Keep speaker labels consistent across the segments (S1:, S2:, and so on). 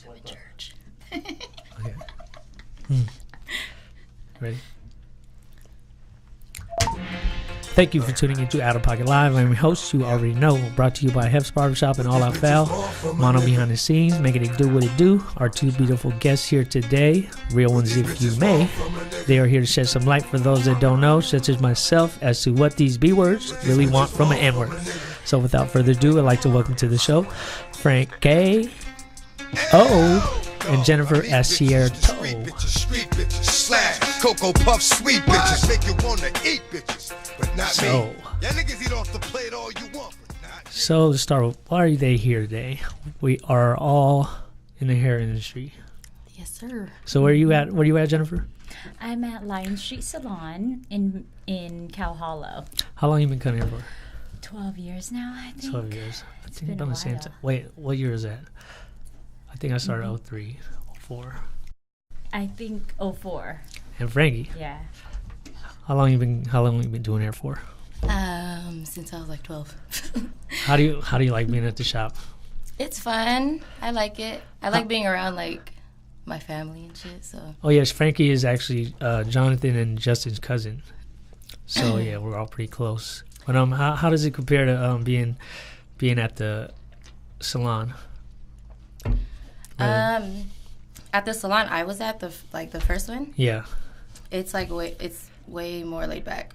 S1: I'm in church.
S2: Okay. Ready? Thank you for tuning into Out of Pocket Live. I'm your host, you already know, brought to you by Hef's Barbershop and All Out Foul. Mono behind the scenes, making it do what it do. Our two beautiful guests here today, real ones if you may. They are here to shed some light for those that don't know, such as myself, as to what these B words really want from an N word. So without further ado, I'd like to welcome to the show Frankie, and Jennifer as Sierra Toe.
S3: Cocoa Puff sweet bitches make you wanna eat bitches, but not me. Y'all niggas eat off the plate all you want, but not me.
S2: So to start with, why are they here today? We are all in the hair industry.
S1: Yes, sir.
S2: So where are you at? Where are you at, Jennifer?
S4: I'm at Lion Street Salon in Cow Hollow.
S2: How long you been coming here for?
S4: 12 years now, I think.
S2: 12 years. I
S4: It's
S2: think
S4: been
S2: about
S4: a
S2: the same
S4: while.
S2: time. Wait, what year is that? I think I started 03, 04.
S4: I think 04.
S2: And Frankie,
S4: Yeah.
S2: how long you been doing hair for?
S1: Since I was like 12.
S2: How do you like being at the shop?
S1: It's fun. I like it. I like being around like my family and shit. So
S2: Oh yes, Frankie is actually Jonathan and Justin's cousin. So yeah, we're all pretty close. But how does it compare to being at the salon?
S1: at the salon I was at, the first one,
S2: Yeah.
S1: it's like way more laid back.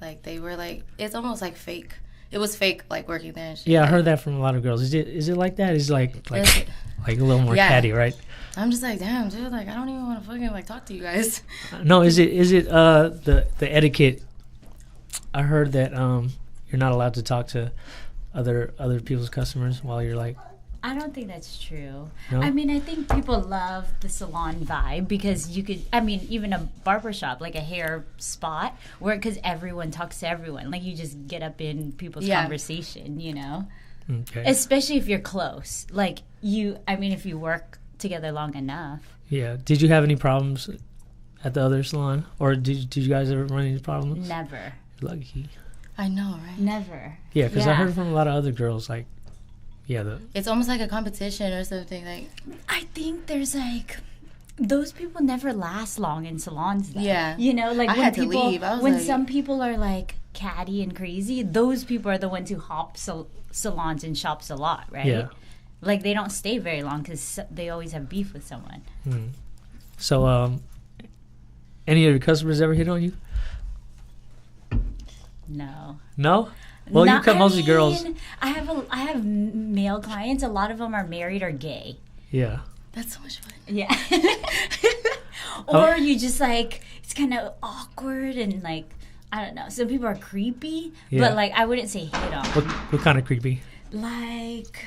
S1: Like they were like, it's almost like fake. It was fake, like working there and shit.
S2: Yeah, I heard that from a lot of girls. Is it like that? Is it like a little more
S1: Yeah.
S2: catty, right?
S1: I'm just like, damn, dude, like I don't even want to fucking like talk to you guys.
S2: No, is it the etiquette? I heard that you're not allowed to talk to other people's customers while you're like.
S4: I don't think that's true.
S2: No?
S4: I mean, I think people love the salon vibe because you could, I mean, even a barbershop, like a hair spot, because everyone talks to everyone. Like you just get up in people's conversation, you know?
S2: Okay.
S4: Especially if you're close. Like if you work together long enough.
S2: Yeah. Did you have any problems at the other salon? Or did you guys ever run into problems?
S4: Never.
S2: You're lucky.
S1: I know, right?
S4: Never.
S2: Yeah, because I heard from a lot of other girls, like,
S1: it's almost like a competition or something. Like,
S4: I think there's like those people never last long in salons. Though.
S1: Yeah,
S4: you know, like
S1: I
S4: when
S1: had
S4: people,
S1: to leave. I was
S4: when
S1: like,
S4: some people are like catty and crazy, those people are the ones who hop salons and shops a lot, right?
S2: Yeah.
S4: Like they don't stay very long because they always have beef with someone.
S2: So, any of your customers ever hit on you?
S4: No.
S2: No? Well, you cut mostly girls.
S4: I have male clients. A lot of them are married or gay.
S2: Yeah.
S1: that's so much fun.
S4: Yeah. Or you just like, it's kind of awkward and like, I don't know. Some people are creepy, but like I wouldn't say hit on.
S2: What kind of creepy?
S4: Like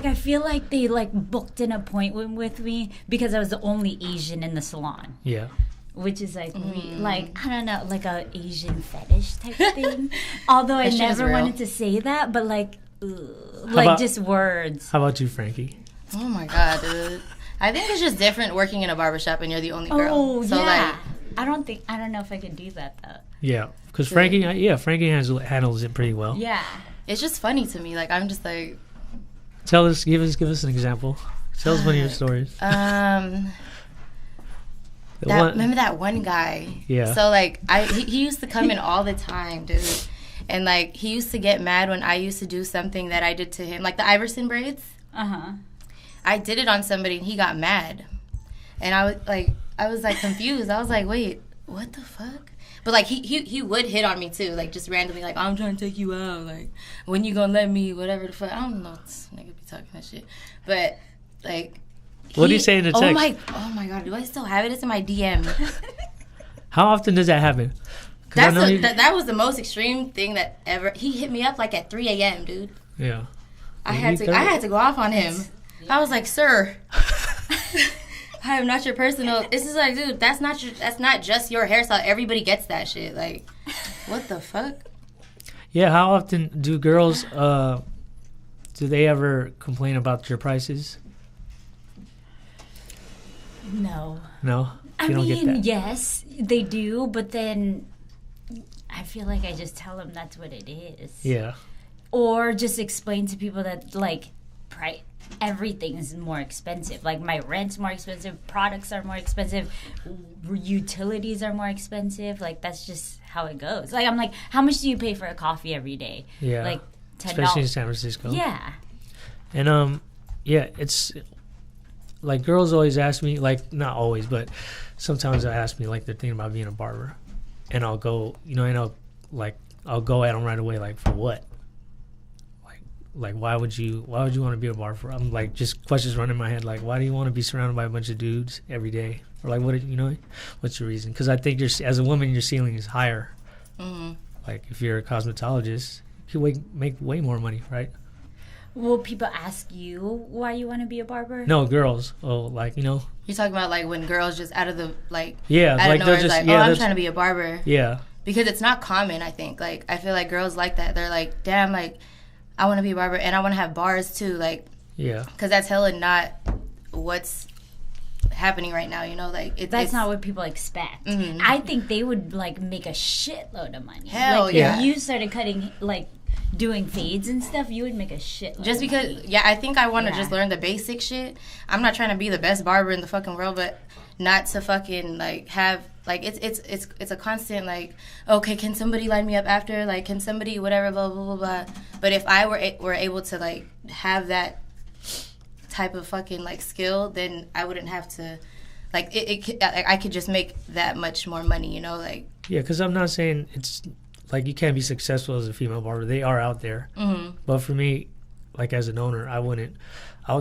S4: I feel like they like booked an appointment with me because I was the only Asian in the salon.
S2: Yeah.
S4: Which is like, like I don't know, like a Asian fetish type thing. Although I
S1: That shit is
S4: never
S1: real.
S4: wanted to say that, but like,
S2: about-
S4: just words.
S2: How about you, Frankie?
S1: Oh my god, dude. I think it's just different working in a barbershop and you're the only girl.
S4: Oh
S1: so
S4: yeah.
S1: like,
S4: I don't know if I could do that though.
S2: Yeah. Because Frankie handles it pretty well.
S4: Yeah.
S1: it's just funny to me. Like I'm just like,
S2: Give us an example. Tell us one of your stories.
S1: remember that one guy?
S2: Yeah.
S1: So like he used to come in all the time, dude. And like he used to get mad when I used to do something that I did to him, like the Iverson braids. I did it on somebody and he got mad. And I was like confused. I was like, wait, what the fuck? But like he would hit on me too, like just randomly, like I'm trying to take you out, like when you gonna let me, whatever the fuck. I don't know, this nigga be talking that shit. But like,
S2: What do you say in the text?
S1: Oh my god, do I still have it? It's in my DM.
S2: How often does that happen? 'Cause
S1: That was the most extreme thing that ever. He hit me up like at 3 a.m., dude.
S2: Yeah.
S1: I had to go off on him. I was like, sir, I am not your personal. This is like, dude, that's not just your hairstyle. Everybody gets that shit. Like, what the fuck?
S2: Yeah. How often do girls do they ever complain about your prices?
S4: No.
S2: No.
S4: I
S2: You don't get
S4: mean,
S2: that.
S4: yes, they do, but then I feel like I just tell them that's what it is.
S2: Yeah.
S4: Or just explain to people that like everything is more expensive. Like my rent's more expensive, products are more expensive, utilities are more expensive. Like that's just how it goes. Like I'm like, how much do you pay for a coffee every day?
S2: Yeah,
S4: like $10.
S2: Especially in San Francisco.
S4: Yeah,
S2: and yeah, it's like girls always ask me, like not always, but sometimes they ask me like they're thinking about being a barber, and I'll go, and I'll go at them right away, like for what? Like why would you want to be a barber? I'm like, just questions run in my head, like why do you want to be surrounded by a bunch of dudes every day, or like what's your reason? Because I think as a woman your ceiling is higher. Mm-hmm. Like if you're a cosmetologist, you can make way more money, right?
S4: Will people ask you why you want to be a barber?
S2: No, girls. Oh, like
S1: you're talking about like when girls just out of the
S2: yeah,
S1: out
S2: like
S1: of nowhere,
S2: they're just
S1: I'm trying to be a barber.
S2: Yeah, because
S1: it's not common. I think I feel like girls like that. They're like, damn, like I want to be a barber and I want to have bars too, like
S2: yeah,
S1: because that's hella not what's happening right now. That's
S4: not what people expect. Mm-hmm. I think they would like make a shitload of money.
S1: Hell yeah!
S4: If you started cutting doing fades and stuff, you would make a shitload.
S1: Just because, I think I want to just learn the basic shit. I'm not trying to be the best barber in the fucking world, but not to fucking have it's a constant okay, can somebody line me up after? Like, can somebody whatever, blah blah blah blah. But if I were able to have that type of fucking skill, then I wouldn't have to I could just make that much more money, yeah,
S2: because I'm not saying it's you can't be successful as a female barber. They are out there. Mm-hmm. But for me, as an owner, I would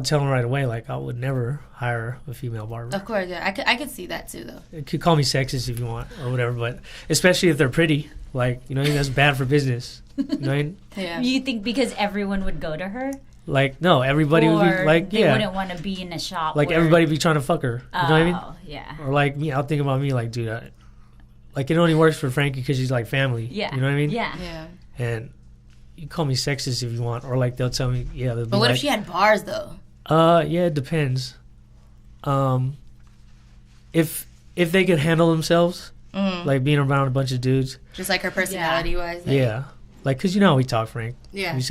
S2: tell them right away, I would never hire a female barber.
S1: Of course, yeah. I could see that too, though.
S2: You could call me sexist if you want or whatever, but especially if they're pretty, that's bad for business.
S4: Yeah. You think because everyone would go to her?
S2: No, everybody would be
S4: they wouldn't want to be in a shop.
S2: Everybody be trying to fuck her. You know what I mean?
S4: Yeah.
S2: Or me, I'll think about me dude, it only works for Frankie because she's family.
S4: Yeah.
S2: You know what I mean?
S4: Yeah.
S1: Yeah.
S2: And you call me sexist if you want, or they'll tell me, yeah.
S1: But what if she had bars though?
S2: Yeah, it depends. If they could handle themselves, being around a bunch of dudes,
S1: just her personality wise.
S2: Yeah. Cause how we talk, Frank.
S1: Yeah.
S2: We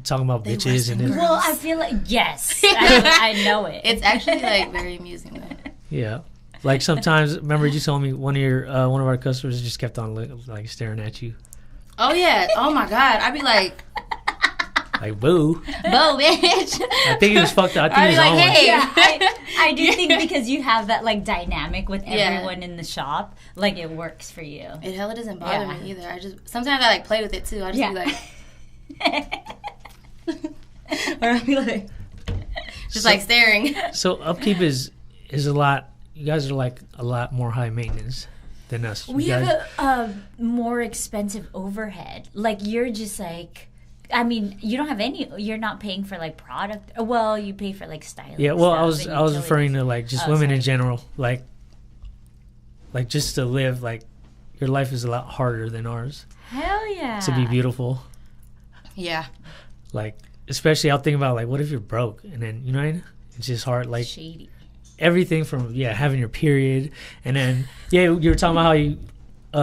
S2: talking about bitches and.
S4: Well, I feel yes, I know it.
S1: It's actually very amusing though.
S2: Yeah. Sometimes, remember you told me one of our customers just kept on staring at you.
S1: Oh yeah! Oh my God! I'd be like
S2: boo,
S1: boo, bitch.
S2: I think he was fucked up. I think he was on
S4: hey. Yeah, I do think because you have that dynamic with everyone in the shop, it works for you.
S1: It hella doesn't bother me either. Sometimes I play with it too. I just be or I'll be just staring. So
S2: upkeep is a lot. You guys are a lot more high maintenance than us.
S4: We have a more expensive overhead. You're just you don't have any. You're not paying for product. Well, you pay for styling.
S2: Yeah. Well, I was referring to just women in general. Just to live. Your life is a lot harder than ours.
S4: Hell yeah.
S2: To be beautiful.
S1: Yeah.
S2: Especially I'll think about what if you're broke and then it's just hard.
S4: Shady.
S2: Everything from having your period, and then you were talking about how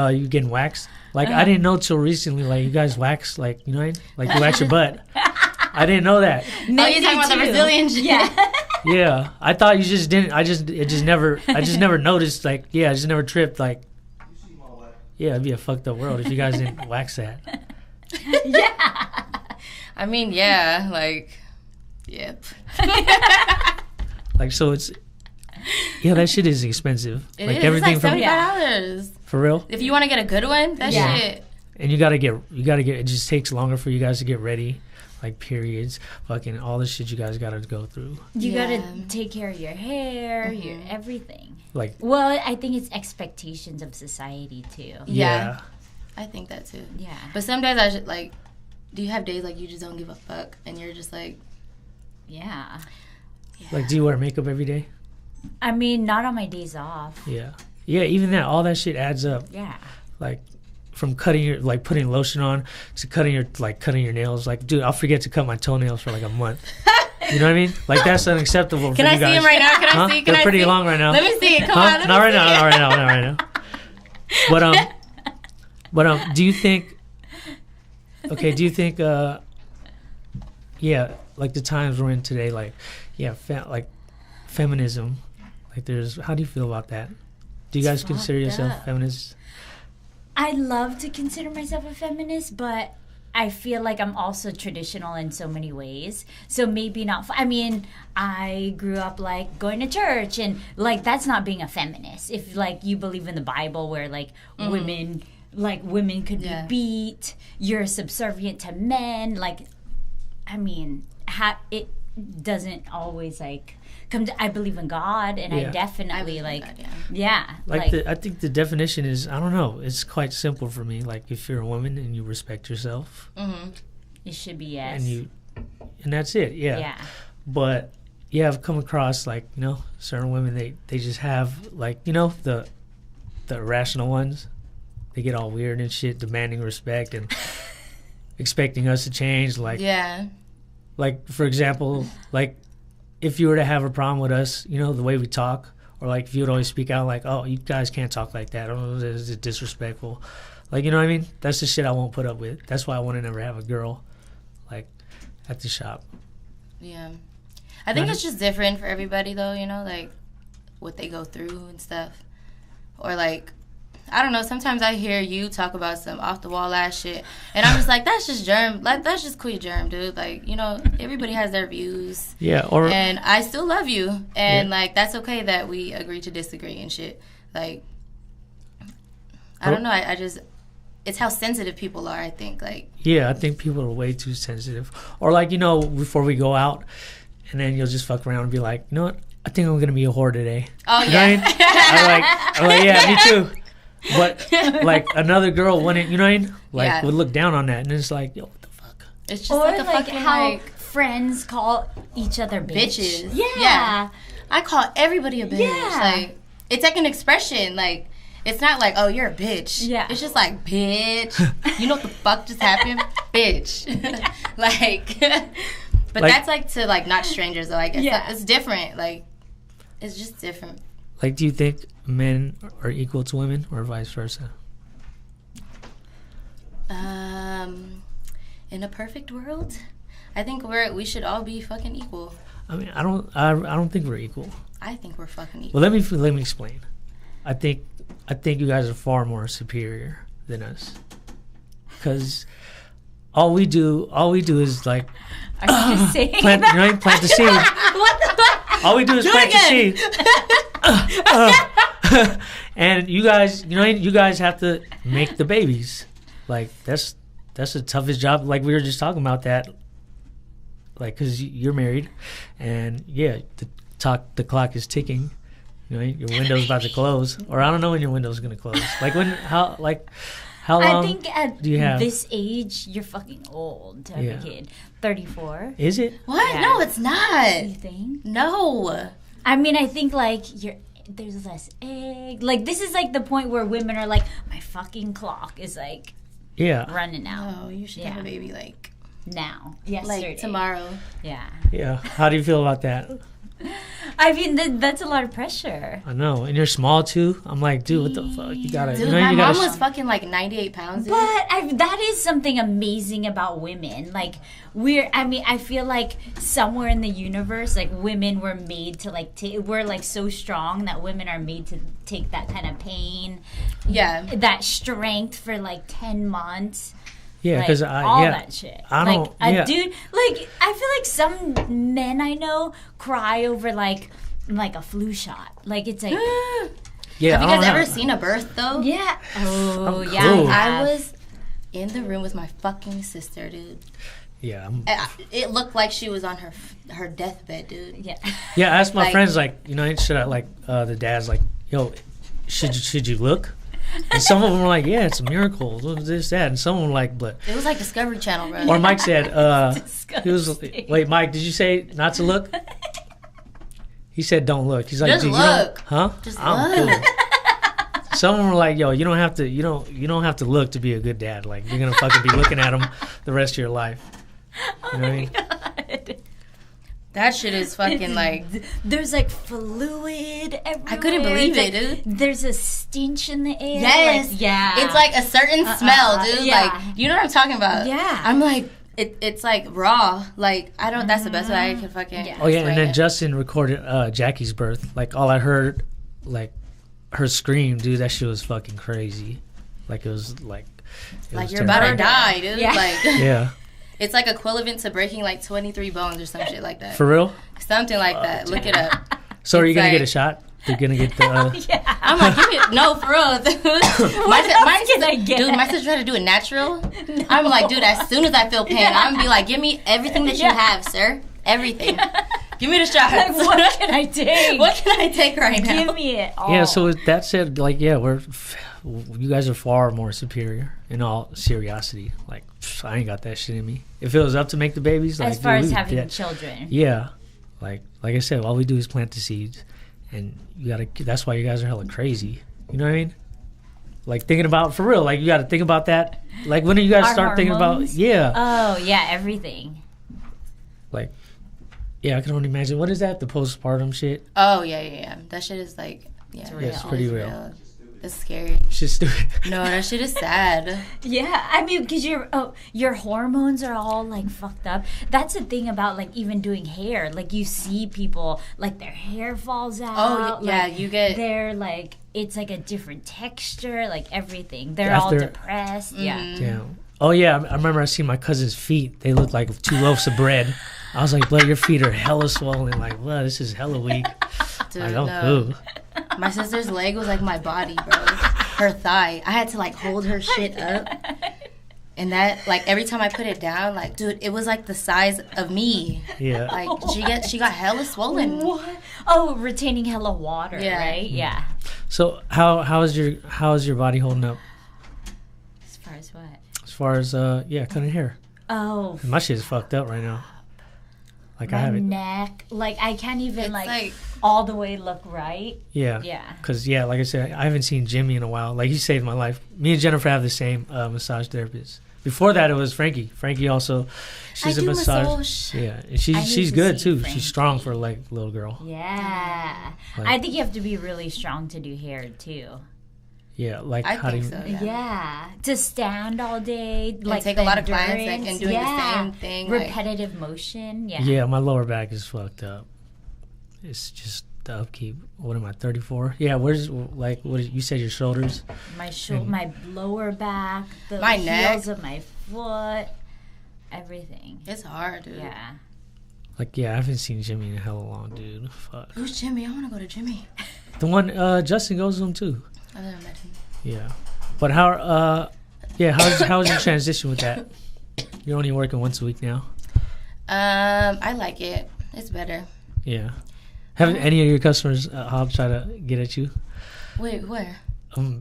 S2: you getting waxed. I didn't know till recently. You guys wax you wax your butt. I didn't know that.
S1: No, you're talking about the Brazilian shit.
S4: Yeah.
S2: Yeah, I thought you just didn't. I just never noticed. I just never tripped. Yeah, it'd be a fucked up world if you guys didn't wax that.
S1: Yeah. I mean, yeah, yep.
S2: So it's. Yeah, that shit is expensive.
S1: It is.
S2: Everything
S1: it's
S2: from
S1: $75.
S2: For real?
S1: If you want to get a good one, that shit.
S2: And you gotta get. It just takes longer for you guys to get ready, periods, fucking all the shit you guys gotta go through.
S4: You gotta take care of your hair, your everything. Well, I think it's expectations of society too.
S2: Yeah.
S1: I think that too.
S4: Yeah.
S1: But some days I should do you have days you just don't give a fuck and you're just
S4: yeah.
S2: Do you wear makeup every day?
S4: I mean, not on my days off.
S2: Yeah. Yeah, even that, all that shit adds up.
S4: Yeah.
S2: From cutting your, putting lotion on to cutting your nails. Dude, I'll forget to cut my toenails for a month. You know what I mean? That's unacceptable for you guys.
S1: Can I see them right now? Can I see?
S2: They're pretty long right now.
S1: Let me see it. Come on.
S2: Not right now. But do you think, like the times we're in today, like like feminism, like how do you feel about that? Do you guys consider yourself feminists?
S4: I love to consider myself a feminist, but I feel like I'm also traditional in so many ways. So maybe not. I mean, I grew up like going to church, and like that's not being a feminist. If like you believe in the Bible, where like women could be beat, you're subservient to men. Like, I mean, it doesn't always like come to. I believe in God, and I definitely I
S2: think the definition is, I don't know, it's quite simple for me. Like, if you're a woman and you respect yourself,
S4: it should be yes,
S2: and that's it. Yeah. But I've come across like, you know, certain women, they just have like, you know, the irrational ones. They get all weird and shit, demanding respect and expecting us to change. Like, like, for example, like, if you were to have a problem with us, you know, the way we talk, or like if you would always speak out like, oh, you guys can't talk like that, or this is disrespectful. Like, you know what I mean? That's the shit I won't put up with. That's why I want to never have a girl, like, at the shop.
S1: Yeah. I think it's just different for everybody, though, you know, like, what they go through and stuff. Or, like, I don't know, sometimes I hear you talk about some off-the-wall ass shit, and I'm just like, that's just germ. Like, that's just queer germ, dude. Like, you know, everybody has their views.
S2: Yeah,
S1: and I still love you, and, like, that's okay that we agree to disagree and shit. Like, I don't know, I just, it's how sensitive people are, I think. Like,
S2: yeah, I think people are way too sensitive. Or, like, you know, before we go out, and then you'll just fuck around and be like, you know what, I think I'm going to be a whore today.
S1: Oh,
S2: you
S1: yeah.
S2: know what I mean? I'm like, yeah, me too. But, like, another girl wouldn't, you know what I mean? Like, would look down on that. And it's like, yo, what the fuck?
S1: It's just like a fucking,
S4: how
S1: like,
S4: friends call each other
S1: bitches.
S4: Yeah.
S1: I call everybody a bitch.
S4: Yeah.
S1: Like, it's like an expression. Like, it's not like, oh, you're a bitch.
S4: Yeah.
S1: It's just like, bitch. You know what the fuck just happened? Bitch. Like, but
S2: like,
S1: that's, like, to, like, not strangers, though. I guess it's different. Like, it's just different.
S2: Like, do you think men are equal to women or vice versa?
S1: In a perfect world, I think we should all be fucking equal.
S2: I mean, I don't think we're equal.
S1: I think we're fucking equal.
S2: Well, let me explain. I think you guys are far more superior than us, because all we do is like,
S4: are you just saying
S2: plant the seed.
S1: What the fuck?
S2: All we do is plant the seed. And you guys have to make the babies. Like, that's the toughest job. Like, we were just talking about that. Like, because you're married, and the clock is ticking. You know, your window's about to close, or I don't know when your window's gonna close. Like, how long?
S4: I think at
S2: do you have?
S4: This age, you're fucking old to have a kid. 34.
S2: Is it?
S1: What? Yeah. No, it's not.
S4: You think?
S1: No.
S4: I mean, I think like there's less egg. Like, this is like the point where women are like, my fucking clock is like running out.
S1: No, you should have a baby like
S4: now. Yesterday.
S1: Like tomorrow.
S4: Yeah.
S2: Yeah. How do you feel about that?
S4: I mean, that's a lot of pressure.
S2: I know. And you're small, too. I'm like, dude, what the fuck? You gotta...
S1: Dude, my mom was fucking like 98 pounds, dude.
S4: But that is something amazing about women. Like, I feel like somewhere in the universe, like, women were made to, like, we're, like, so strong that women are made to take that kind of pain.
S1: Yeah.
S4: That strength for, like, 10 months.
S2: Yeah, because
S4: like, all that shit.
S2: I don't.
S4: Like, a dude, like, I feel like some men I know cry over like a flu shot. Like, it's like.
S1: Yeah. Have you guys ever seen a birth though?
S4: Yeah. Oh,
S2: cool.
S4: yeah.
S1: I was in the room with my fucking sister, dude.
S2: Yeah.
S1: It looked like she was on her deathbed, dude.
S4: Yeah.
S2: Yeah, I asked my friends, like, you know, should I, like, the dad's like, yo, should you look? And some of them were like, yeah, it's a miracle, this, that. And some of them were like, but...
S1: It was like Discovery Channel, bro.
S2: Or Mike said, he was, wait, Mike, did you say not to look? He said, don't look. He's like,
S1: just look.
S2: Huh?
S1: Just look.
S2: Cool. Some of them were like, yo, you don't have to look to be a good dad. Like, you're going to fucking be looking at him the rest of your life. You know what I mean?
S4: God.
S1: That shit is fucking like...
S4: There's like fluid everywhere.
S1: I couldn't believe it, dude.
S4: There's a stench in the air.
S1: Yes.
S4: Like, yeah.
S1: It's like a certain smell, dude.
S4: Yeah.
S1: Like, you know what I'm talking about?
S4: Yeah.
S1: I'm like, it's like raw. Like I don't. That's the best way I can fucking.
S2: Oh yeah, and then
S1: it.
S2: Justin recorded Jackie's birth. Like all I heard, like her scream, dude. That shit was fucking crazy. Like it was like.
S1: Like you're about to die, dude.
S4: Yeah.
S1: Like
S2: yeah.
S1: It's like equivalent to breaking like 23 bones or some shit like that.
S2: For real?
S1: Something like that. Look it up.
S2: So are you gonna get a shot? You're gonna get the.
S1: Yeah. I'm like, give me no, for real. My sister tried to do it natural. I'm like, dude, as soon as I feel pain, I'm gonna be like, give me everything that you have, sir. Everything. Give me the shot.
S4: Like, what can I take?
S1: What can I take right now?
S4: Give me it all.
S2: Yeah. So with that said, like, yeah, you guys are far more superior in all seriosity. Like, I ain't got that shit in me. If it was up to make the babies, like,
S4: as far as
S2: dude,
S4: having children.
S2: Yeah. Like I said, all we do is plant the seeds, and you gotta. That's why you guys are hella crazy. You know what I mean? Like thinking about for real. Like you got to think about that. Like when do you guys start thinking about? Yeah.
S4: Oh yeah, everything.
S2: Like, yeah, I can only imagine. What is that? The postpartum shit?
S1: Oh yeah. That shit is like, yeah,
S2: it's pretty real.
S1: It's scary.
S2: Shit's stupid.
S1: No, that shit is sad.
S4: Yeah, I mean, because your hormones are all like fucked up. That's the thing about like even doing hair. Like you see people like their hair falls out.
S1: Oh yeah,
S4: like,
S1: you get.
S4: They're like it's like a different texture. Like everything. They're all depressed.
S1: Mm-hmm.
S4: Yeah.
S2: Oh yeah, I remember I seen my cousin's feet. They looked like 2 loaves of bread. I was like, blood, your feet are hella swollen. Like, blood, this is hella weak.
S1: Dude,
S2: I don't
S1: know. My sister's leg was like my body, bro. Her thigh. I had to like hold her shit up. And that, like, every time I put it down, like, dude, it was like the size of me.
S2: Yeah.
S1: Like, she got hella swollen.
S4: What? Oh, retaining hella water, right? Yeah.
S2: So how is your body holding up?
S4: As far as what?
S2: As far as cutting hair.
S4: Oh.
S2: My shit is fucked up right now. Like
S4: my
S2: I have it.
S4: Neck, like I can't even
S1: like
S4: all the way look right.
S2: Yeah.
S4: Yeah.
S2: Because like I said, I haven't seen Jimmy in a while. Like he saved my life. Me and Jennifer have the same massage therapist. Before that, it was Frankie. Frankie also, she's a massage. Yeah, and she's good too. Frankie. She's strong for like a little girl.
S4: Yeah.
S2: Like,
S4: I think you have to be really strong to do hair too.
S2: Yeah, like
S1: I think so.
S4: Yeah, to stand all day, like
S1: take a lot of clients, like, and doing the same thing,
S4: repetitive motion. Yeah.
S2: Yeah, my lower back is fucked up. It's just the upkeep. What am I? 34. Yeah. Where's like what you said? Your shoulders.
S4: My lower back, the
S1: my
S4: heels
S1: neck
S4: of my foot, everything.
S1: It's hard, dude.
S4: Yeah.
S2: Like I haven't seen Jimmy in hella long, dude. Fuck.
S1: Who's Jimmy? I want to go to Jimmy.
S2: The one Justin goes to him too.
S1: I've never met him.
S2: Yeah, but how's your transition with that? You're only working once a week now.
S1: I like it. It's better.
S2: Yeah. Haven't any of your customers try to get at you?
S1: Wait, where?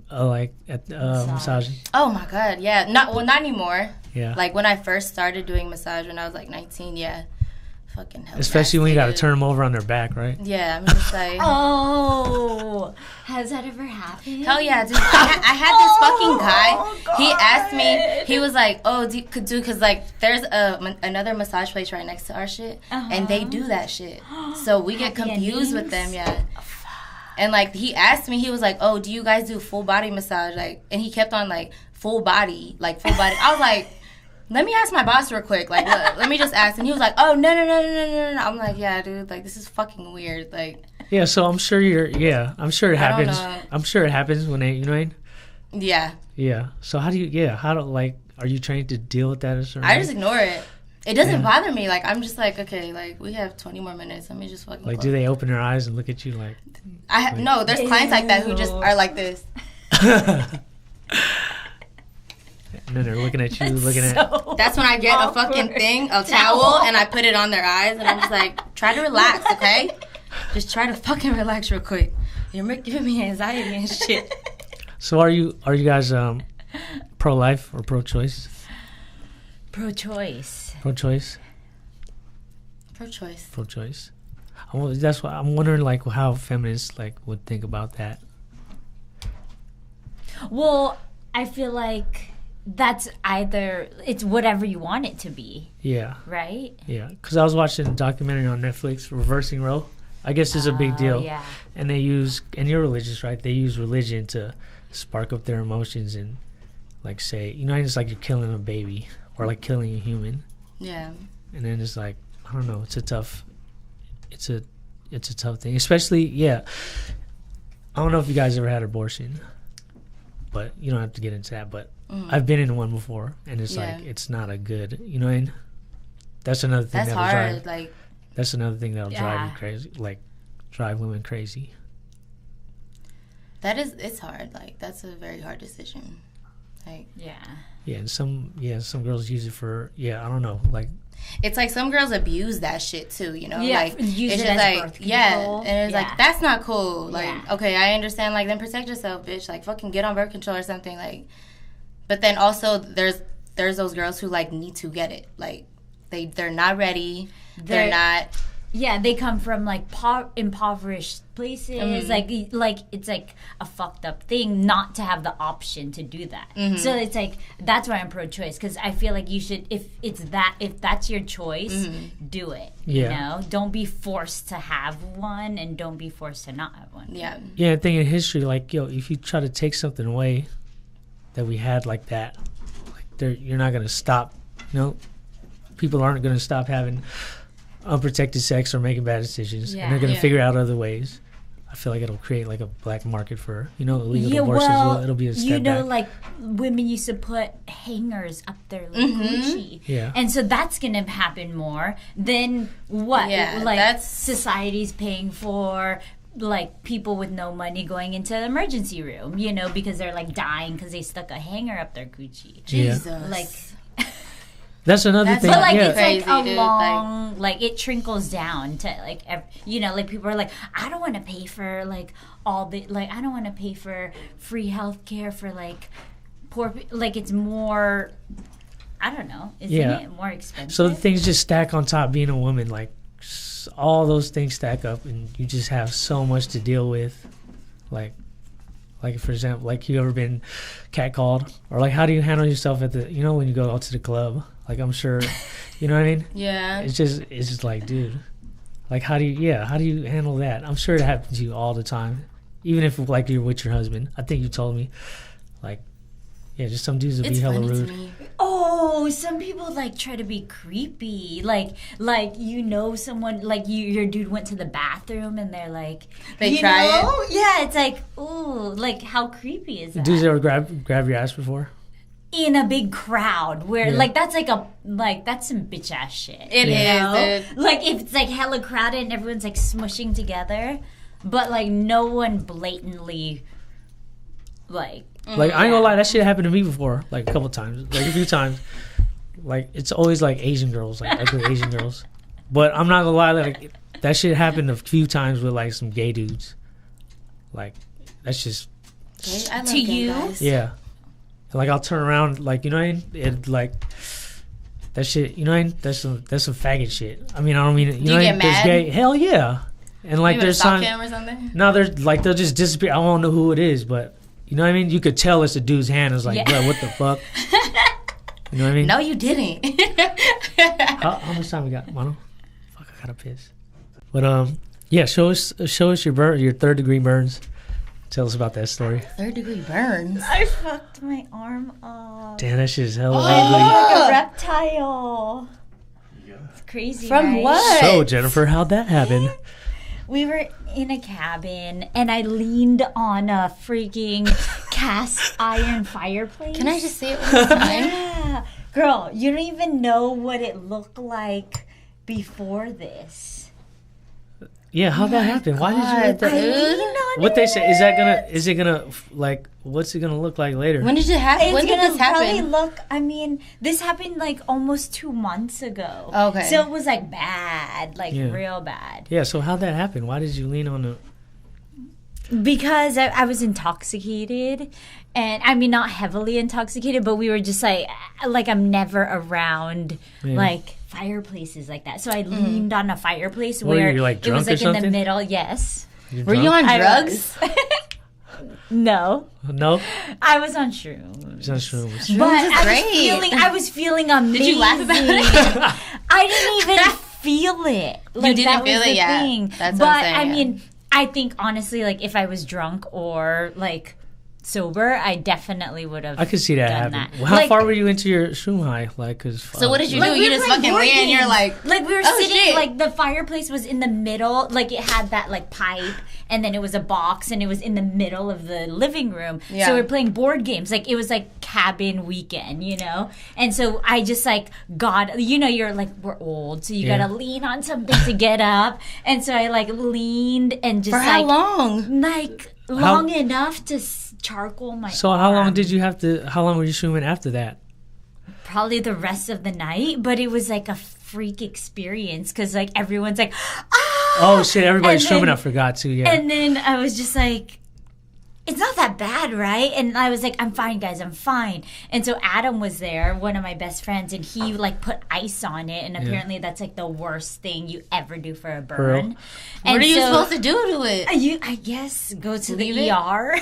S2: Like at massaging.
S1: Oh my god, yeah. Not anymore.
S2: Yeah.
S1: Like when I first started doing massage when I was like 19, yeah. Fucking hell.
S2: Especially when you got to turn them over on their back, right?
S1: Yeah, I'm just like.
S4: Oh, has that ever happened?
S1: Hell yeah, dude. I had this fucking guy. God. He asked me. He was like, "Oh, because like there's another massage place right next to our shit, and they do that shit. So we get confused with them, yeah." And like he asked me, he was like, "Oh, do you guys do full body massage?" Like, and he kept on like full body. I was like. Let me ask my boss real quick. Like, let me just ask. And he was like, oh, no. I'm like, yeah, dude. Like, this is fucking weird. Like.
S2: Yeah, so I'm sure I'm sure it happens. I'm sure it happens when they, you know what I mean?
S1: Yeah.
S2: Yeah. So are you trained to deal with that?
S1: I just ignore it. It doesn't bother me. Like, I'm just like, okay, like, we have 20 more minutes. Let me just fucking
S2: Like, do they open their eyes and look at you like?
S1: No, there's clients like that who just are like this.
S2: And then they're looking at you,
S1: That's when I get a fucking thing, a towel, and I put it on their eyes, and I'm just like, try to relax, okay? Just try to fucking relax real quick. You're giving me anxiety and shit.
S2: So are you guys pro-life or pro-choice?
S4: Pro-choice.
S2: Pro-choice?
S1: Pro-choice.
S2: Pro-choice. That's why I'm wondering, like, how feminists like would think about that.
S4: Well, I feel like that's it's whatever you want it to be.
S2: Yeah.
S4: Right?
S2: Yeah. Because I was watching a documentary on Netflix, Reversing Roe. I guess it's a big deal.
S4: Yeah.
S2: And they use, and you're religious, right? They use religion to spark up their emotions and, like, say, you know, it's like you're killing a baby or, like, killing a human.
S1: Yeah.
S2: And then it's like, I don't know. It's a tough thing, especially I don't know if you guys ever had an abortion, but you don't have to get into that. But I've been in one before, and it's like it's not a good. You know what I mean? That's another thing.
S1: That's hard.
S2: That's another thing that'll drive you crazy. Like drive women crazy.
S1: It's hard. Like that's a very hard decision. Like
S2: and some girls use it for I don't know, like
S1: it's like some girls abuse that shit too, you know? Like
S4: use
S1: it's
S4: it
S1: just
S4: as
S1: like
S4: birth control.
S1: and it's like that's not cool. Like okay, I understand, like then protect yourself, bitch. Like fucking get on birth control or something, like but then also there's those girls who like need to get it. Like they're not ready. They're not
S4: they come from like impoverished places. Like it's like a fucked up thing not to have the option to do that. So it's like that's why I'm pro-choice, because I feel like you should, if that's your choice, do it. You know, don't be forced to have one, and don't be forced to not have one.
S2: I think in history, like if you try to take something away that we had like that, like you're not gonna stop. You know, people aren't gonna stop having unprotected sex or making bad decisions, and they're going to figure out other ways. I feel like it'll create like a black market for illegal abortions. Well, it'll be a step back.
S4: Like women used to put hangers up their Gucci, and so that's going to happen more than what like society's paying for. Like people with no money going into the emergency room, because they're like dying because they stuck a hanger up their Gucci.
S1: Jesus,
S4: like.
S2: That's another thing.
S4: But like it's crazy, like a long, like it trickles down to like like people are like, I don't want to pay for like all the I don't want to pay for free health care for like poor people. Like it's more, I don't know, isn't it more expensive?
S2: So the things just stack on top. Being a woman, like all those things stack up, and you just have so much to deal with. Like for example, like you ever been catcalled, or like how do you handle yourself at the when you go out to the club? Like I'm sure, you know what I mean?
S1: Yeah.
S2: It's just like, dude, like how do you handle that? I'm sure it happens to you all the time, even if like you're with your husband. I think you told me, like, just some dudes will be hella rude.
S4: Oh, some people like try to be creepy, like someone like your dude went to the bathroom and they're like
S1: they try it.
S4: Yeah, it's like ooh, like how creepy is that?
S2: Dudes ever grab your ass before?
S4: In a big crowd where that's that's some bitch ass shit.
S1: It is. Dude.
S4: Like if it's like hella crowded and everyone's like smushing together, but like no one blatantly like
S2: I ain't gonna lie, that shit happened to me before, like a couple times, like a few times. Like it's always like Asian girls, like ugly Asian girls. But I'm not gonna lie, like that shit happened a few times with like some gay dudes. Like that's just
S1: I love
S4: to you.
S1: Guys.
S2: Yeah. Like I'll turn around, like it like that shit. That's some faggot shit. I mean, I don't mean it.
S1: Do you get mad?
S2: Gay, hell yeah. And like there's
S1: stalk him or something.
S2: No, there's like they'll just disappear. I won't know who it is, but you know what I mean. You could tell it's a dude's hand. It's like, bro, what the fuck? You know what I mean?
S1: No, you didn't.
S2: How much time we got, Mono? Fuck, I gotta piss. But show us your third degree burns. Tell us about that story.
S1: 3rd-degree burns.
S4: I fucked my arm up.
S2: Damn, that shit is hella ugly.
S4: Like a reptile. It's crazy.
S1: From
S4: right?
S1: what?
S2: So, Jennifer, how'd that happen?
S4: We were in a cabin, and I leaned on a freaking cast iron fireplace.
S1: Can I just say it one time?
S4: Yeah. Girl, you don't even know what it looked like before this.
S2: Yeah, how'd that happen? Why did you let that? What they say, is it gonna like, what's it gonna look like later?
S1: When did it happen? When did this happen?
S4: This happened like almost 2 months ago.
S1: Okay.
S4: So it was like bad, like real bad.
S2: Yeah, so how'd that happen? Why did you lean on the...
S4: Because I was intoxicated, and I mean not heavily intoxicated, but we were just like I'm never around like fireplaces like that. So I leaned on a fireplace where
S2: you, like,
S4: it was like
S2: in
S4: the middle. Yes.
S1: Were you on drugs?
S4: No.
S2: No?
S4: I was on shrooms.
S1: But
S4: I was feeling amazing.
S1: Did you laugh about it?
S4: I didn't even feel it. Like,
S1: you didn't feel it yet.
S4: Thing.
S1: That's what I'm saying.
S4: I mean, I think honestly, like if I was drunk or like sober, I definitely would have.
S2: I could see that happen. Well, how far were you into your shroom high? Like, cause
S1: so what did you do? You just fucking lay and you're like
S4: we were sitting like the fireplace was in the middle, like it had that like pipe, and then it was a box, and it was in the middle of the living room. Yeah. So we were playing board games, like it was like cabin weekend, you know. And so I just like you're like we're old, so you gotta lean on something to get up, and so I like leaned and just
S1: for how long?
S4: Like long enough to charcoal my
S2: So arm. How long were you shrooming after that?
S4: Probably the rest of the night, but it was like a freak experience because like everyone's like, ah!
S2: Oh shit, everybody's shrooming, I forgot to, yeah.
S4: And then I was just like, it's not that bad, right? And I was like, I'm fine, guys, I'm fine. And so Adam was there, one of my best friends, and he like put ice on it, and apparently that's like the worst thing you ever do for a burn.
S1: What are you supposed to do to it?
S4: I guess go to the ER.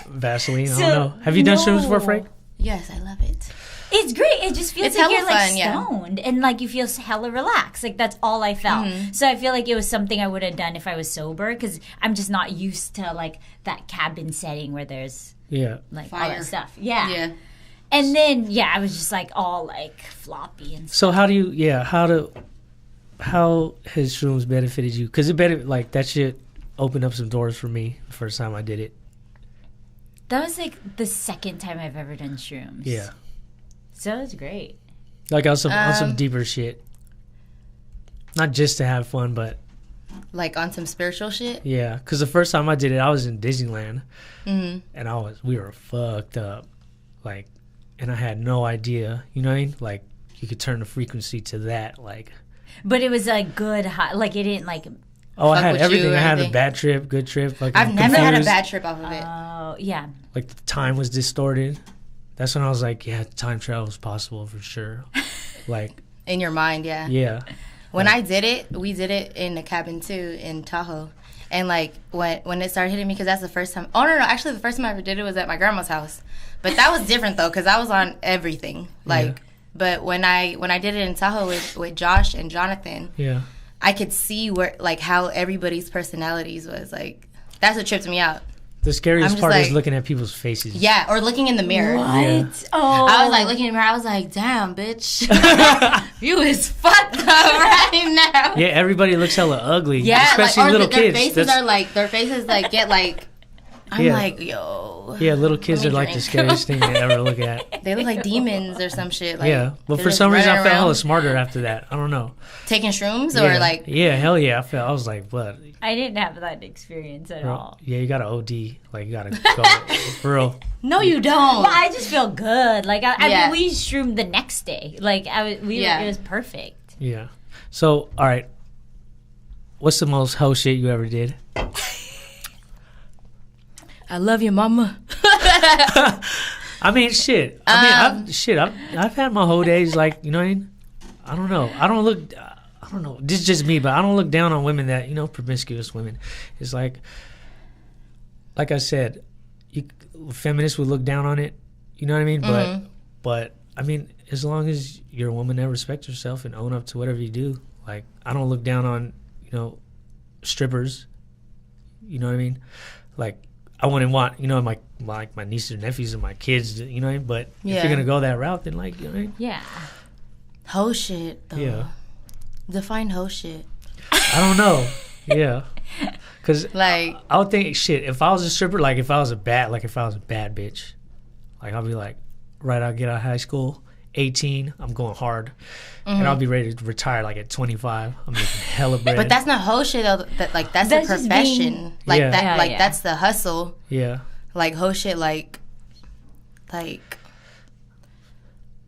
S2: Vaseline, I don't know. Have you done shrooms before, Frank?
S1: Yes, I love it.
S4: It's great. It just feels like you're like stoned and like you feel hella relaxed. Like that's all I felt. Mm-hmm. So I feel like it was something I would have done if I was sober because I'm just not used to like that cabin setting where there's like fire. All that stuff. Yeah. And then I was just like all like floppy and stuff.
S2: So how has shrooms benefited you? Because that shit opened up some doors for me the first time I did it.
S4: That was like the second time I've ever done shrooms.
S2: Yeah.
S4: So it was great.
S2: Like on some deeper shit. Not just to have fun, but
S1: like on some spiritual shit.
S2: Yeah, because the first time I did it, I was in Disneyland, and we were fucked up, like, and I had no idea. You know what I mean? Like you could turn the frequency to that, like.
S4: But it was like good, like it didn't like.
S2: Oh, I had everything. I had a bad trip, good trip. Like
S1: I've never had a bad trip off of it.
S4: Oh yeah.
S2: Like the time was distorted. That's when I was like, yeah, time travel is possible for sure. Like
S1: in your mind, yeah.
S2: Yeah.
S1: When I did it, we did it in the cabin too in Tahoe, and like when it started hitting me, because that's the first time. Oh no, actually the first time I ever did it was at my grandma's house, but that was different though, because I was on everything. Like, but when I did it in Tahoe with Josh and Jonathan, I could see where like how everybody's personalities was like. That's what tripped me out.
S2: The scariest part is looking at people's faces.
S1: Yeah, or looking in the mirror.
S4: What? Yeah.
S1: Oh. I was like looking in the mirror. I was like, damn, bitch. You is fucked up right now.
S2: Yeah, everybody looks hella ugly. Yeah, especially like, little kids.
S1: Their faces get like, I'm like, yo.
S2: Yeah, little kids are like the scariest thing they ever look at.
S1: They look like demons or some shit. Like,
S2: yeah, but for some reason I felt hella smarter after that. I don't know.
S1: Taking shrooms or like?
S2: Yeah, hell yeah. I was like, what?
S4: I didn't have that experience at all.
S2: Yeah, you gotta OD. Like, you gotta go for real.
S1: No, you don't.
S4: Well, I just feel good. Like, I mean, we shroomed the next day. Like, it was perfect.
S2: Yeah. So, all right. What's the most hoe shit you ever did?
S1: I love you, mama.
S2: I mean, shit. I've had my hoe days. Like, you know what I mean? I don't know. I don't know. This is just me, but I don't look down on women that, promiscuous women. It's like I said, feminists would look down on it. You know what I mean? Mm-hmm. But I mean, as long as you're a woman that respects yourself and own up to whatever you do, like, I don't look down on, strippers. You know what I mean? Like, I wouldn't want, my nieces and nephews and my kids, you know what I mean? But if you're going to go that route, then, like, you know what I mean?
S4: Yeah.
S1: Hoe shit, though. Yeah. Define hoe shit.
S2: I don't know. Yeah. Because,
S1: like,
S2: I would think, shit, if I was a stripper, like, if I was a bad bitch, like, I'll be like, I'll get out of high school, 18, I'm going hard. Mm-hmm. And I'll be ready to retire, like, at 25. I'm making hella bread.
S1: But that's not hoe shit, though. That's the profession. That's the hustle.
S2: Yeah.
S1: Like, hoe shit, like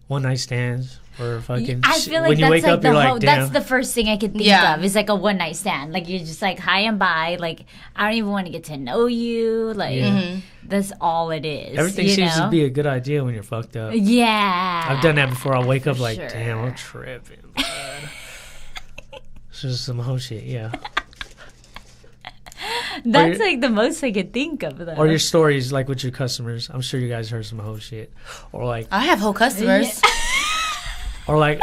S2: one night stands. Or fucking.
S4: I feel like
S2: when you wake up, you're like, damn.
S4: That's the first thing I could think of. Is like a one night stand. Like, you're just like hi and bye. Like, I don't even want to get to know you. Like, that's all it is.
S2: Everything seems to be a good idea when you're fucked up.
S4: Yeah,
S2: I've done that before. I'll wake up like, damn, I'm tripping. It's just some whole shit. Yeah.
S4: That's like the most I could think of, though.
S2: Or your stories, like with your customers. I'm sure you guys heard some whole shit. Or like,
S1: I have whole customers.
S2: Or like,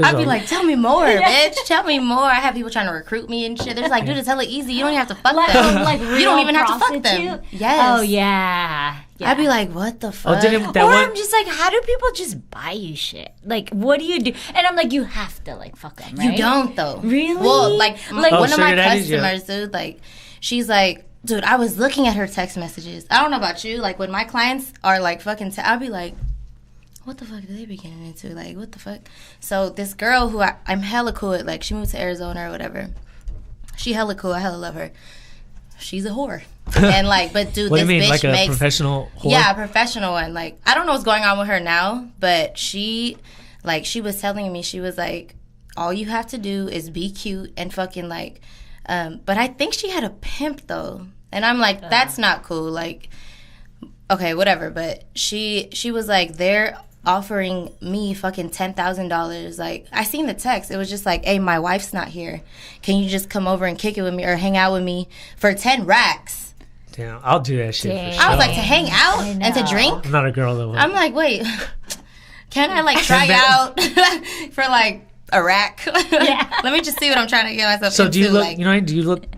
S1: I'd be like, tell me more, bitch. Tell me more. I have people trying to recruit me and shit. They're just like, dude, it's hella easy. You don't even have to fuck them.
S4: Like
S1: you don't even have to fuck them. Yes.
S4: Oh, yeah.
S1: I'd be like, what the fuck?
S4: I'm just like, how do people just buy you shit? Like, what do you do? And I'm like, you have to, like, fuck them, right?
S1: You don't, though.
S4: Really?
S1: Well, like one of my customers, dude, like, she's like, dude, I was looking at her text messages. I don't know about you. Like, when my clients are, like, fucking, I'll be like, what the fuck do they be getting into? Like, what the fuck? So, this girl who I'm hella cool with, like, she moved to Arizona or whatever. She hella cool. I hella love her. She's a whore. And, like, but, dude,
S2: what
S1: this
S2: do you mean,
S1: bitch
S2: like a professional whore?
S1: Yeah, a professional one. Like, I don't know what's going on with her now, but she was telling me, she was like, all you have to do is be cute and fucking, like, but I think she had a pimp, though. And I'm like, that's not cool. Like, okay, whatever. But she was like, they're offering me fucking $10,000. Like, I seen the text. It was just like, hey, my wife's not here. Can you just come over and kick it with me or hang out with me for 10 racks?
S2: Damn, I'll do that shit for sure.
S1: I was like, to hang out and to drink?
S2: I'm not a girl that would.
S1: I'm like, wait, can I, like, try out for, like, a rack? Let me just see what I'm trying to get myself into.
S2: So do you look,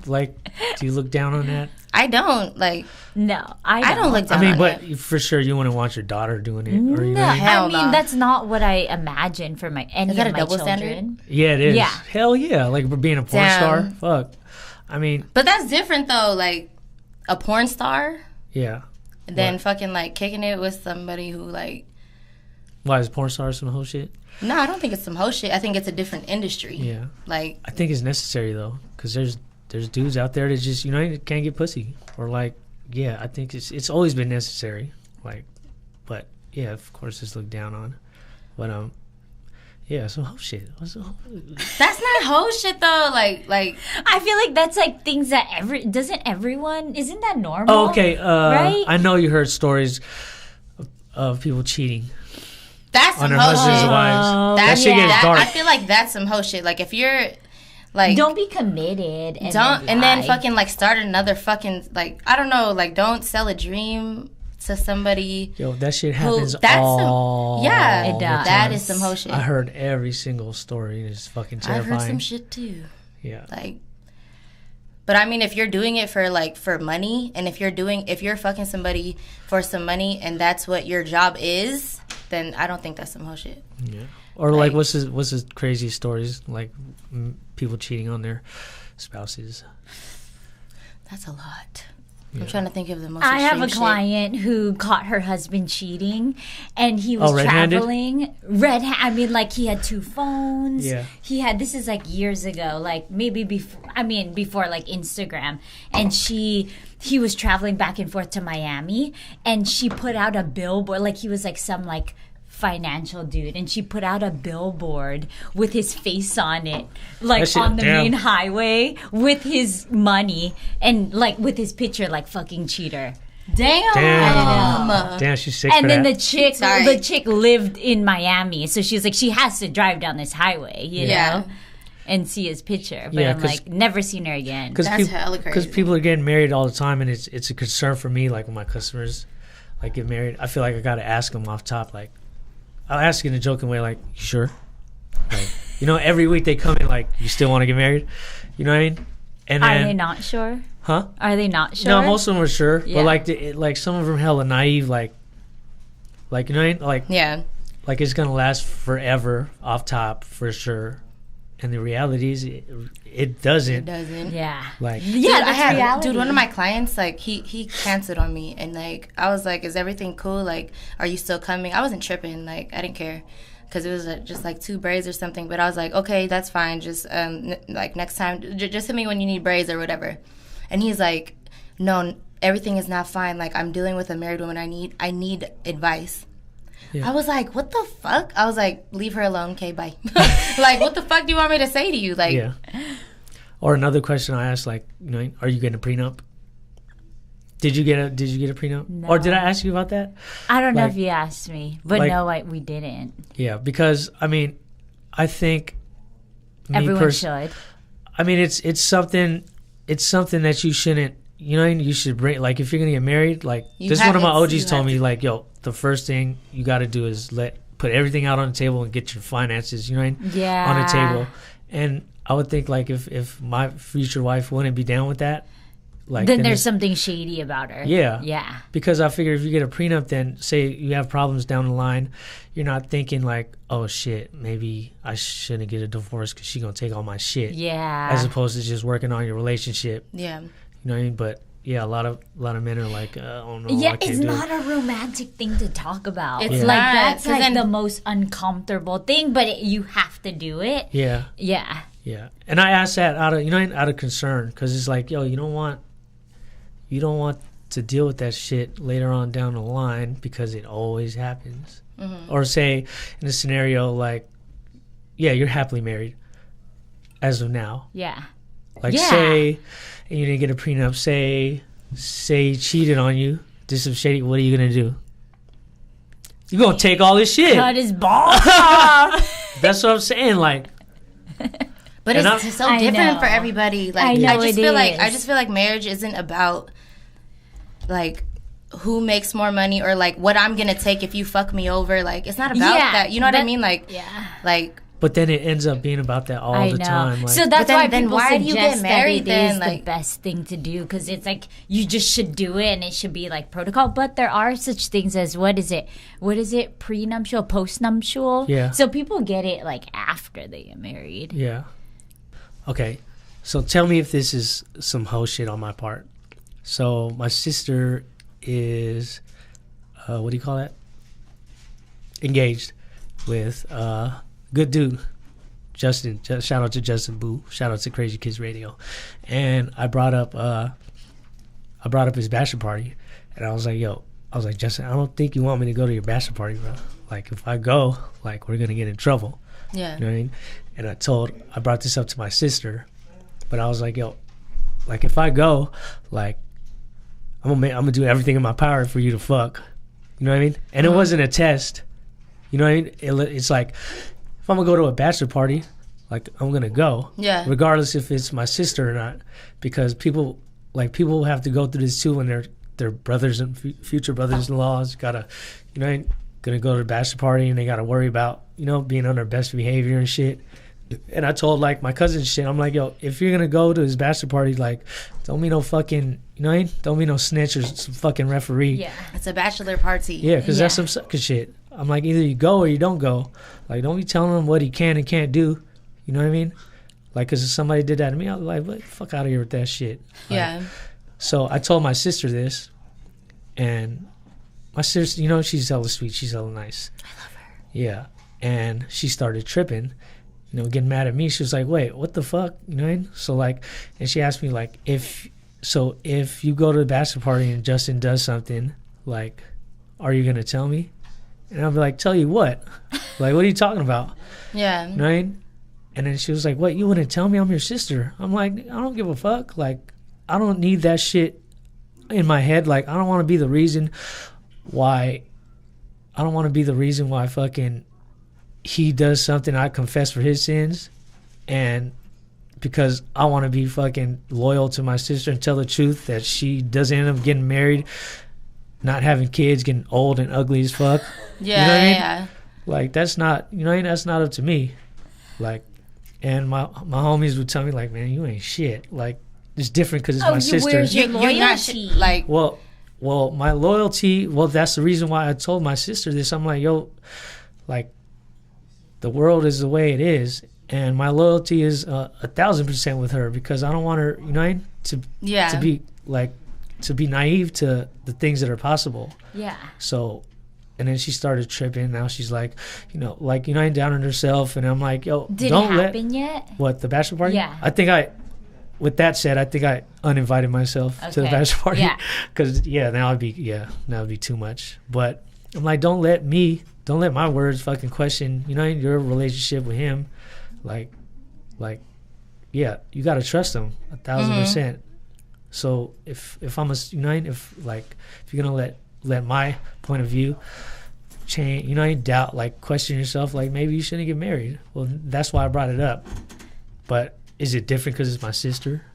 S1: like,
S2: do you look down on that?
S1: I don't, like.
S4: No,
S1: I don't look down on
S2: but
S1: it.
S2: for sure you wouldn't want your daughter doing it. Or
S4: No,
S1: Hell
S4: I mean,
S1: no.
S4: that's not what I imagine for any
S1: Is that
S4: of
S1: a
S4: my
S1: double
S4: children.
S1: standard?
S2: Yeah, it is.
S4: Yeah.
S2: Hell yeah. Like, being a porn star? Fuck. I mean.
S1: But that's different, though. Like, a porn star,
S2: Yeah.
S1: then fucking, like, kicking it with somebody who, like.
S2: Why, is porn stars some whole shit?
S1: No, I don't think it's some whole shit. I think it's a different industry.
S2: Yeah.
S1: Like.
S2: I think it's necessary, though, because there's dudes out there that just, can't get pussy. Or, like, yeah, I think it's always been necessary. Like, but, yeah, of course it's looked down on. But, yeah, so whole shit.
S1: That's not whole shit, though. Like.
S4: I feel like that's like things that isn't that normal?
S2: Oh, okay.
S4: Right?
S2: I know you heard stories of people cheating
S1: That's
S2: on
S1: some
S2: their
S1: whole
S2: husbands'
S1: shit.
S2: wives. That shit gets
S1: I
S2: dark.
S1: feel like that's some whole shit. Like, if you're. Like,
S4: don't be committed and
S1: then fucking, like, start another fucking, like, I don't know, like, don't sell a dream to somebody.
S2: Yo, that shit happens
S1: it does.
S2: the time.
S1: That is some whole shit.
S2: I heard every single story. It's fucking terrifying.
S1: I've heard some shit too.
S2: Yeah.
S1: Like, but I mean, if you're doing it for money, and if you're fucking somebody for some money, and that's what your job is, then I don't think that's some whole shit.
S2: Yeah. Or like what's his crazy stories, like people cheating on their spouses.
S1: That's a lot.
S2: Yeah.
S1: I'm trying to think of the most.
S4: I have a
S1: shit.
S4: client who caught her husband cheating, and he was
S2: red-handed?
S4: traveling. I mean, like, he had 2 phones.
S2: Yeah.
S4: He had, this is like years ago, like maybe before like Instagram, and he was traveling back and forth to Miami, and she put out a billboard, like he was like some like financial dude, and she put out a billboard with his face on it, like on the main highway with his money and like with his picture, like fucking cheater.
S2: Damn, she's sick.
S4: And
S2: for
S4: then
S2: that.
S4: the chick lived in Miami, so she was like, she has to drive down this highway, you know, and see his picture. But I'm like, never seen her again.
S1: That's hella crazy.
S2: Because people are getting married all the time, and it's a concern for me. Like, when my customers like get married, I feel like I gotta ask them off top, like. I'll ask in a joking way, like, you sure? Like, every week they come in like, you still want to get married? You know what I mean? And
S4: are they not sure?
S2: Huh?
S4: Are they not sure?
S2: No, most of them are sure.
S4: Yeah.
S2: But like some of them hella naive, like you know what I mean? Like,
S1: yeah.
S2: Like, it's gonna last forever off top for sure. And the reality is, it doesn't.
S1: It doesn't.
S4: Yeah.
S2: Like,
S4: yeah, that's reality.
S1: Dude, one of my clients, like, he canceled on me, and like, I was like, is everything cool? Like, are you still coming? I wasn't tripping, like, I didn't care, because it was just like 2 braids or something. But I was like, okay, that's fine. Just like, next time, just hit me when you need braids or whatever. And he's like, no, everything is not fine. Like, I'm dealing with a married woman. I need advice. Yeah. I was like, what the fuck? I was like, leave her alone. Okay, bye. Like, what the fuck do you want me to say to you? Like,
S2: yeah. Or another question I asked, like, are you getting a prenup? Did you get a prenup?
S4: No.
S2: Or did I ask you about that?
S4: I don't know if you asked me, but no, we didn't.
S2: Yeah, because I mean, I think
S4: everyone should.
S2: I mean, it's something that you shouldn't. You should bring, like, if you're gonna get married, like, this one of my OGs told me, like, yo, the first thing you got to do is put everything out on the table and get your finances, you know what I mean?
S4: Yeah.
S2: On the table. And I would think, like, if my future wife wouldn't be down with that, like,
S4: then there's something shady about her.
S2: Yeah. Because I figure if you get a prenup, then say you have problems down the line, you're not thinking like, oh shit, maybe I shouldn't get a divorce because she's gonna take all my shit.
S4: Yeah.
S2: As opposed to just working on your relationship.
S1: Yeah.
S2: You know what I mean? But yeah, a lot of men are like, oh no.
S4: Yeah, it's not a romantic thing to talk about.
S1: It's
S4: like
S1: not,
S4: that's like
S1: then,
S4: the most uncomfortable thing, but you have to do it.
S2: Yeah.
S4: Yeah.
S2: Yeah. And I asked that out of concern, because it's like, yo, you don't want to deal with that shit later on down the line, because it always happens. Mm-hmm. Or say in a scenario like, yeah, you're happily married as of now.
S4: Yeah.
S2: Like say you didn't get a prenup, say he cheated on you, did some shady, what are you gonna do? You're gonna take all this shit.
S4: Cut his balls off.
S2: That's what I'm saying, like.
S1: But it's so different for everybody. Like I just feel like marriage isn't about like who makes more money or like what I'm gonna take if you fuck me over. Like it's not about that. You know what I mean? Like like.
S2: But then it ends up being about that all the time. Like,
S4: so that's why
S1: then
S4: people
S1: why do you get married?
S4: Then
S1: Like
S4: the best thing to do, because it's like you just should do it and it should be like protocol. But there are such things as what is it prenuptial, postnuptial?
S2: Yeah.
S4: So people get it like after they get married.
S2: Yeah. Okay. So tell me if this is some hoe shit on my part. So my sister is, what do you call that? Engaged with good dude, Justin. Shout out to Justin Boo. Shout out to Crazy Kids Radio. And I brought up his bachelor party, and I was like, Justin, I don't think you want me to go to your bachelor party, bro. Like if I go, like we're gonna get in trouble.
S1: Yeah.
S2: You know what I mean? And I brought this up to my sister, but I was like, yo, like if I go, like I'm gonna do everything in my power for you to fuck. You know what I mean? And it wasn't a test. You know what I mean? It's like, if I'm gonna go to a bachelor party, like I'm gonna go, regardless if it's my sister or not, because people have to go through this too when they're brothers and future brothers-in-laws gotta, you know, gonna go to the bachelor party and they gotta worry about, you know, being on their best behavior and shit. And I told like my cousin shit, I'm like, yo, if you're gonna go to his bachelor party, like don't be no fucking, you know, don't be no snitch or some fucking referee.
S1: Yeah, it's a bachelor party.
S2: Yeah, because that's some sucker shit. I'm like, either you go or you don't go. Like, don't be telling him what he can and can't do. You know what I mean? Like, because if somebody did that to me, I was like, what the fuck out of here with that shit. Like,
S1: yeah.
S2: So I told my sister this, and my sister, you know, she's hella sweet. She's hella nice.
S1: I love her.
S2: Yeah. And she started tripping, you know, getting mad at me. She was like, wait, what the fuck? You know what I mean? So, like, and she asked me, like, if you go to the bachelor party and Justin does something, like, are you going to tell me? And I'll be like, tell you what? Like, what are you talking about?
S1: Yeah.
S2: You know what I mean? And then she was like, what, you wouldn't tell me I'm your sister? I'm like, I don't give a fuck. Like, I don't need that shit in my head. Like, I don't want to be the reason why fucking he does something, I confess for his sins, and because I want to be fucking loyal to my sister and tell the truth that she doesn't end up getting married, not having kids, getting old and ugly as fuck.
S1: Yeah,
S2: you know what I mean?
S1: Yeah.
S2: Like, that's not, you know, that's not up to me. Like, and my homies would tell me, like, man, you ain't shit. Like, it's different because it's my sister.
S4: Where's your loyalty?
S1: You're not, like,
S2: well, my loyalty, that's the reason why I told my sister this. I'm like, yo, like, the world is the way it is, and my loyalty is 1,000% with her, because I don't want her, you know, to be like, to be naive to the things that are possible.
S4: Yeah. So,
S2: and then she started tripping. Now she's like, you know, down on herself. And I'm like, yo,
S4: did it happen yet?
S2: What, the bachelor party?
S4: Yeah.
S2: With that said, I think I uninvited myself to the bachelor party. Yeah. Because, that would be too much. But I'm like, don't let my words fucking question, you know, your relationship with him. Like, yeah, you got to trust him 1,000%. So if I'm if you're gonna let my point of view change, you know, doubt, like, question yourself, like, maybe you shouldn't get married. Well, that's why I brought it up. But is it different because it's my sister?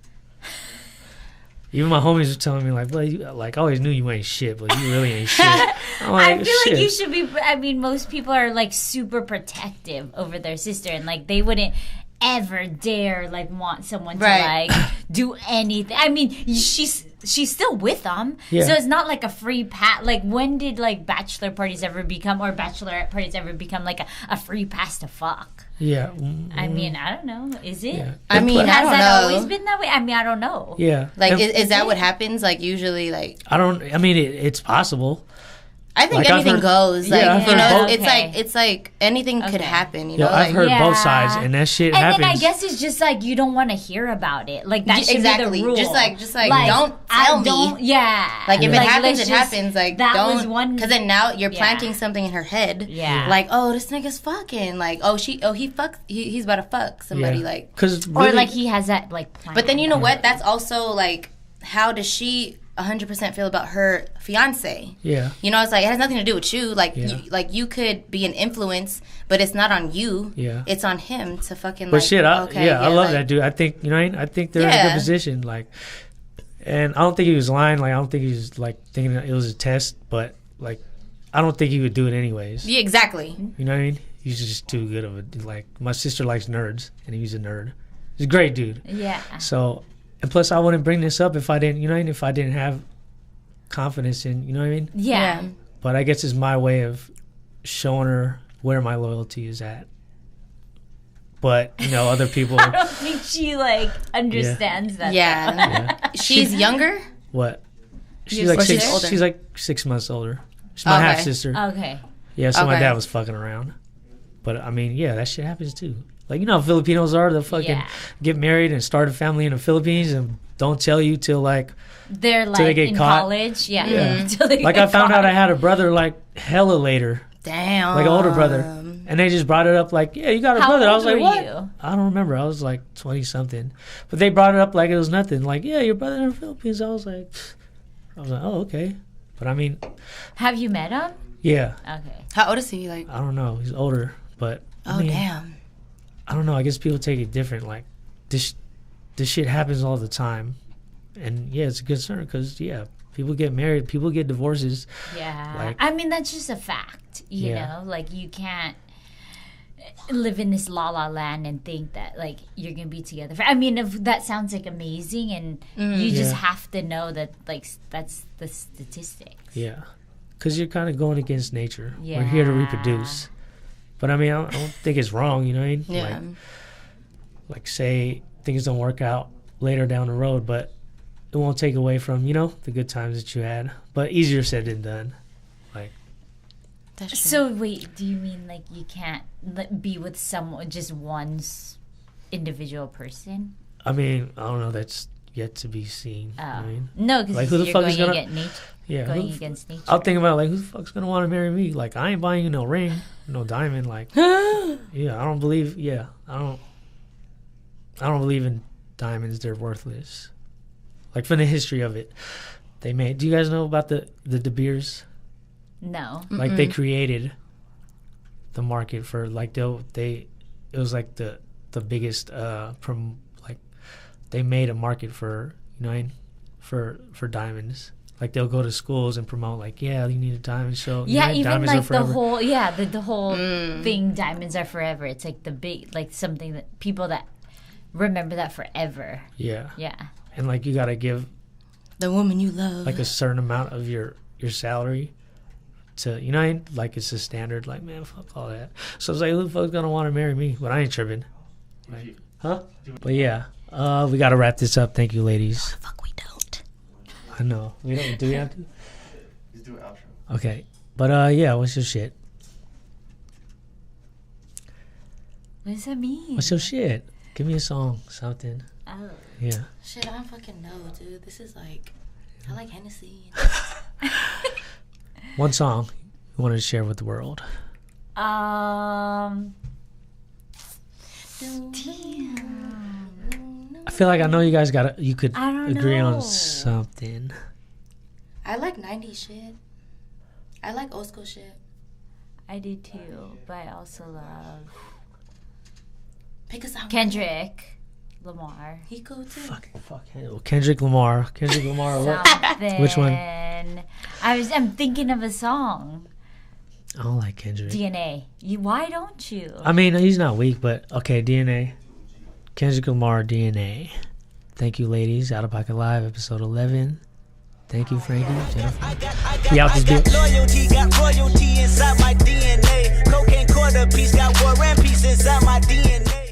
S2: Even my homies were telling me, like, well, I always knew you ain't shit, but you really ain't shit. Like,
S4: I feel like you should be. I mean, most people are like super protective over their sister, and like they wouldn't ever dare like want someone to like do anything. I mean, she's still with them, so it's not like a free pass. Like, when did like bachelor parties ever become, or bachelorette parties ever become like a free pass to fuck?
S2: Yeah.
S4: I mean, I don't know. Is it?
S2: Yeah.
S1: I mean,
S4: has
S1: I don't
S4: that
S1: know.
S4: always been that way? I mean, I don't know.
S2: Yeah.
S1: Like, is that what happens? Like, usually, like...
S2: I mean, it's possible.
S1: I think
S2: Like,
S1: anything goes. Like,
S2: I've
S1: you know,
S2: heard
S1: it's like anything could happen, you know?
S2: I've heard both sides, and that shit happens.
S4: And then I guess it's just like you don't want to hear about it. Like, that should be the rule.
S1: Just like don't tell me.
S4: Yeah.
S1: Like, if it happens, it happens. Like,
S4: that
S1: don't.
S4: Was one.
S1: Because then now you're planting something in her head.
S4: Yeah.
S1: Like, oh, this nigga's fucking. Like, he's about to fuck somebody. Like,
S4: or like he has that like plan.
S1: But then you know what? That's also like, how does she 100% feel about her fiance?
S2: Yeah.
S1: You know, it's like, it has nothing to do with you. Like, you could be an influence, but it's not on you.
S2: Yeah.
S1: It's on him to fucking.
S2: But
S1: like,
S2: I love that dude. I think I think they're in a good position. Like, and I don't think he was lying. Like, I don't think he was like thinking that it was a test. But like, I don't think he would do it anyways.
S1: Yeah, exactly.
S2: You know what I mean? He's just too good of a like. My sister likes nerds, and he's a nerd. He's a great dude.
S4: Yeah.
S2: So. And plus, I wouldn't bring this up if I didn't, if I didn't have confidence in, you know what I mean?
S4: Yeah.
S2: But I guess it's my way of showing her where my loyalty is at. But, other people...
S4: I don't think she, like, understands that.
S1: Yeah. She's younger?
S2: What? She's like older? She's like 6 months older. She's my half-sister.
S4: Okay.
S2: Yeah, so my dad was fucking around. But, I mean, that shit happens, too. Like, how Filipinos are. They'll fucking get married and start a family in the Philippines and don't tell you till, like...
S4: They're, like,
S2: till they get
S4: in
S2: caught.
S4: College. Yeah. Till they
S2: like, I found out I had a brother, like, hella later.
S1: Damn.
S2: Like, an older brother. And they just brought it up, like, yeah, you got a brother. I was like, what? You? I don't remember. I was, like, 20-something. But they brought it up like it was nothing. Like, yeah, your brother in the Philippines. I was like, oh, okay. But, I mean...
S4: Have you met him?
S2: Yeah.
S4: Okay.
S1: How old is he? Like,
S2: I don't know. He's older, but... I mean,
S1: damn.
S2: I don't know. I guess people take it different. Like, this shit happens all the time. And, it's a concern because, people get married. People get divorces.
S4: Yeah.
S2: Like,
S4: I mean, that's just a fact, you know? Like, you can't live in this la-la land and think that, like, you're going to be together. I mean, if that sounds, like, amazing, and you just have to know that, like, that's the statistics.
S2: Yeah. Because you're kind of going against nature. Yeah. We're here to reproduce. But, I mean, I don't think it's wrong, you know what I mean?
S1: Yeah.
S2: Like, say things don't work out later down the road, but it won't take away from, the good times that you had. But easier said than done. Like.
S4: So, wait, do you mean, like, you can't be with someone, just one individual person?
S2: I mean, I don't know. That's yet to be seen.
S4: Oh.
S2: You know what I mean?
S4: No, because
S2: like, who the fuck is gonna
S4: against nature.
S2: Yeah,
S4: going against nature.
S2: I'll think about, like, who the fuck's gonna want to marry me? Like, I ain't buying you no ring, no diamond. Like, I don't believe. Yeah, I don't believe in diamonds. They're worthless. Like, from the history of it, they made. Do you guys know about the De Beers?
S4: No.
S2: Like, they created the market for, like, it was like the biggest like, they made a market for, for diamonds. Like, they'll go to schools and promote, like, you need a diamond show.
S4: Yeah, even like the whole, the whole thing, diamonds are forever. It's like the big, like, something that people that remember that forever.
S2: Yeah.
S4: Yeah.
S2: And, like, you got to give
S1: the woman you love,
S2: like, a certain amount of your salary to, like, it's a standard. Like, man, fuck all that. So it's like, who the fuck's gonna want to marry me? But I ain't tripping. Like, huh? But yeah, we got to wrap this up. Thank you, ladies.
S1: Oh, fuck, we don't.
S2: I know. We don't. Do we have to?
S5: Just do an outro.
S2: Okay. But what's your shit?
S4: What does that mean?
S2: What's your shit? Give me a song, something.
S4: Oh.
S2: Yeah.
S1: Shit, I don't fucking know, dude. This is like, I like Hennessy.
S2: One song you wanted to share with the world.
S4: Damn.
S2: I feel like I know you guys you could agree
S4: know.
S2: on something.
S1: I like 90s shit. I like old school shit.
S4: I do too, but I also love
S1: Pick a song.
S4: Kendrick Lamar.
S1: He cool too.
S2: Fuck. Kendrick Lamar. What?
S4: Something.
S2: Which one?
S4: then I'm thinking of a song.
S2: I don't like Kendrick.
S4: DNA. Why don't you?
S2: I mean, he's not weak, but okay, DNA. Kendrick Lamar, DNA. Thank you, ladies. Out of Pocket Live, episode 11. Thank you, Frankie, Jennifer. We out this bitch.
S6: Got royalty inside my DNA. Cocaine quarter piece, got war and peace inside my DNA.